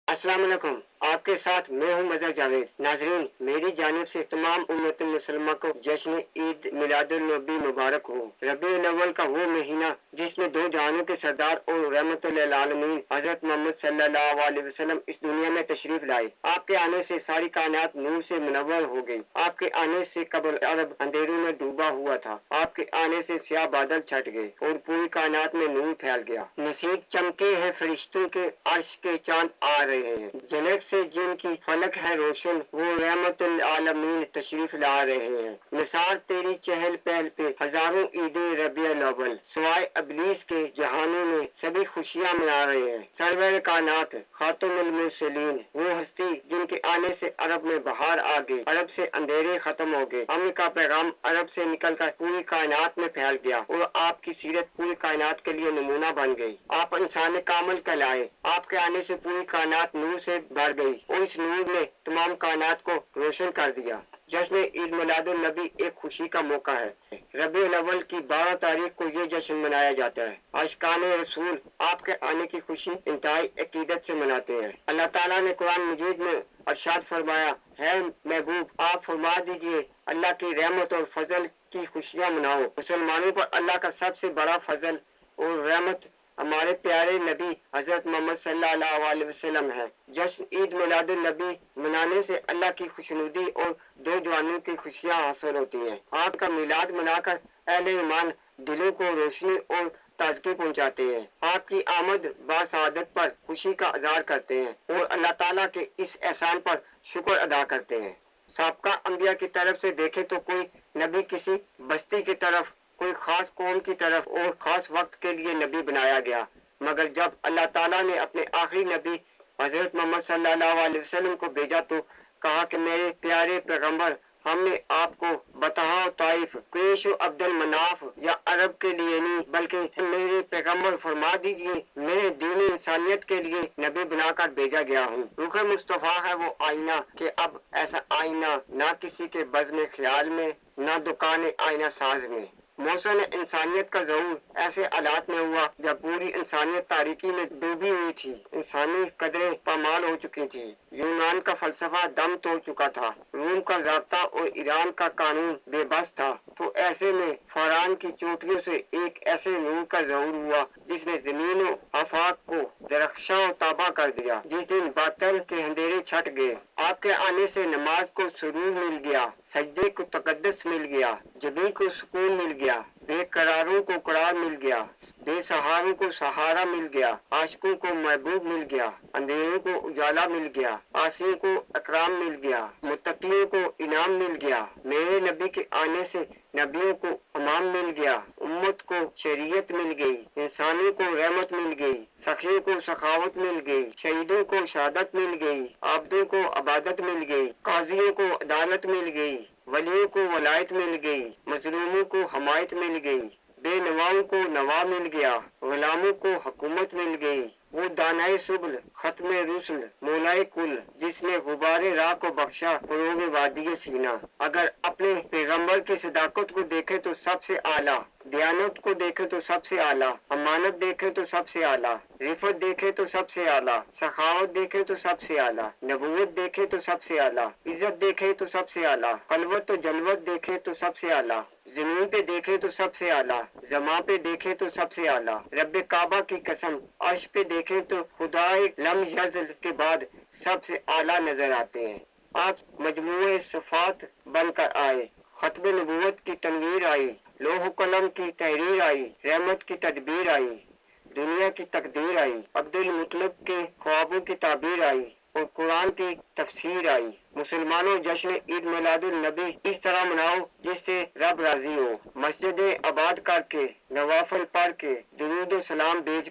अस्सलाम वालेकुम। आपके साथ मैं हूं मजहर जावेद। नाजरीन, मेरी जानिब से तमाम उम्मत मुसलमान को जश्न ईद मिलादुल नबी मुबारक हो। रबीउल अव्वल का वो महीना जिसमें दो जहानों के सरदार और रहमतुल आलमीन हजरत मोहम्मद सल्लल्लाहु अलैहि वसल्लम इस दुनिया में तशरीफ लाए। आपके आने से सारी कायनात नूर से मुनव्वर हो गई। आपके आने से कबल अरब अंधेरों में डूबा हुआ था। आपके आने से स्याह बादल छट गए और पूरी कायनात में नूर फैल गया। नसीब चमके हैं फरिश्तों के, अर्श के चांद आ रहे हैं। जनक से जिनकी फलक है रोशन, वो रहमतुल आलमीन तशरीफ ला रहे हैं। निसार तेरी चहल पहल पे हजारों ईदें रबीउल अव्वल, सिवाय अबलीस के जहानों में सभी खुशियां मना रहे हैं। सरवर कायनात खातमुल मुरसलीन, वो हस्ती जिनके आने से अरब में बहार आ गई, अरब से अंधेरे खत्म हो गए। अमन का पैगाम अरब से निकलकर पूरी कायनात में फैल गया और आपकी सीरत पूरी कायनात के लिए नमूना बन गई। आप इंसान कामिल कहलाए। आपके आने से पूरी कायनात नूर से भर गई और इस नूर ने तमाम कायनात को रोशन कर दिया। जश्न ईद मिलादुल नबी एक खुशी का मौका है। रबीउल अव्वल की 12 तारीख को ये जश्न मनाया जाता है। आशिकान रसूल आपके आने की खुशी इंतहाई अकीदत से मनाते हैं। अल्लाह ताला ने कुरान मजीद में अरशाद फरमाया है, महबूब आप फरमा दीजिए अल्लाह की रहमत और फजल की खुशियाँ मनाओ। मुसलमानों पर अल्लाह का सबसे बड़ा फजल और रहमत हमारे प्यारे नबी हजरत मोहम्मद सल्लल्लाहु अलैहि वसल्लम है। जश्न ईद मिलादुल नबी मनाने से अल्लाह की खुशनुदी और दो जवानों की खुशियाँ हासिल होती हैं। आपका मिलाद मनाकर अहले ईमान दिलों को रोशनी और ताजगी पहुंचाते हैं। आपकी आमद बासआदत पर खुशी का इजहार करते हैं और अल्लाह ताला के इस एहसान पर शुक्र अदा करते हैं। साबका अंबिया की तरफ से देखें तो कोई नबी किसी बस्ती की तरफ, कोई खास कौम की तरफ और खास वक्त के लिए नबी बनाया गया, मगर जब अल्लाह ताला ने अपने आखिरी नबी हजरत मोहम्मद सल्लल्लाहु अलैहि वसल्लम को भेजा तो कहा कि मेरे प्यारे पैगंबर, हमने आपको बताओ ताइफ, कुरैश अब्दुल मनाफ या अरब के लिए नहीं, बल्कि मेरे पैगंबर फरमा दीजिए मैं दीन इंसानियत के लिए नबी बनाकर भेजा गया हूँ। रुख मुस्तफा है वो आईना कि अब ऐसा आईना ना किसी के बज़्म ख्याल में, ना दुकान आईना साज में। मौसम इंसानियत का ज़हूर ऐसे हालात में हुआ जब पूरी इंसानियत तारीकी में डूबी हुई थी। इंसानी कदरें पामाल हो चुकी थी। यूनान का फलसफा दम तोड़ चुका था। रूम का ज़ाब्ता और ईरान का कानून बेबस था। तो ऐसे में फरहान की चोटियों से एक ऐसे नूर का ज़हूर हुआ जिसने जमीन और आफाक को दरख्शां और ताबा कर दिया। जिस दिन बातल के अंधेरे छट गए, आपके आने से नमाज को सुरूर मिल गया, सजदे को तकद्दस मिल गया, जबीन को सुकून मिल गया, बेकरारों को करार मिल गया, बेसहारों को सहारा मिल गया, आशिकों को महबूब मिल गया, अंधेरों को उजाला मिल गया, आसियों को अकराम मिल गया, मुत्तकियों को इनाम मिल गया। मेरे नबी के आने से नबियों को अमान मिल गया, उम्मत को शरीयत मिल गई, इंसानों को रहमत मिल गई, सखियों को सखावत मिल गई, शहीदों को शहादत मिल गई, आबदों को अबादत मिल गई, काजियों को अदालत मिल गई, वलियों को वलायत मिल गई, मजलूमों को हमायत मिल गई, बेनवाओं को नवा मिल गया, गुलामों को हुकूमत मिल गई। वो दानाए सुबल खत्म रुसल मौलाए कुल, जिसने गुबारे राह को बख्शा फरोग वादी सीना। अगर अपने पैगंबर की सदाकत को देखे तो सबसे आला, दयानत को देखे तो सबसे आला, अमानत देखे तो सबसे आला, रिफत देखे तो सबसे आला, सखावत देखे तो सबसे आला, नबूवत देखे तो सबसे आला, इज्जत देखे तो सबसे आला, खलवत और जलवत देखे तो सबसे आला, जमीन पे देखे तो सबसे आला, जमा पे देखे तो सबसे आला, रब्बे काबा की कसम अर्श पे देखे तो खुदाए लम यज़ल के बाद सबसे आला नजर आते हैं। आप मजमूए सिफात बनकर आए, खत्म नबूवत की तनवीर आई, लोह कलम की तहरीर आई, रहमत की तदबीर आई, दुनिया की तकदीर आई, अब्दुल मुतलब के ख्वाबों की ताबीर आई और कुरान की तफसीर आई। मुसलमानों, जश्न ईद मिलादुल नबी इस तरह मनाओ जिससे रब राजी हो। मस्जिद आबाद करके, नवाफिल पढ़ के, दुरूद सलाम भेज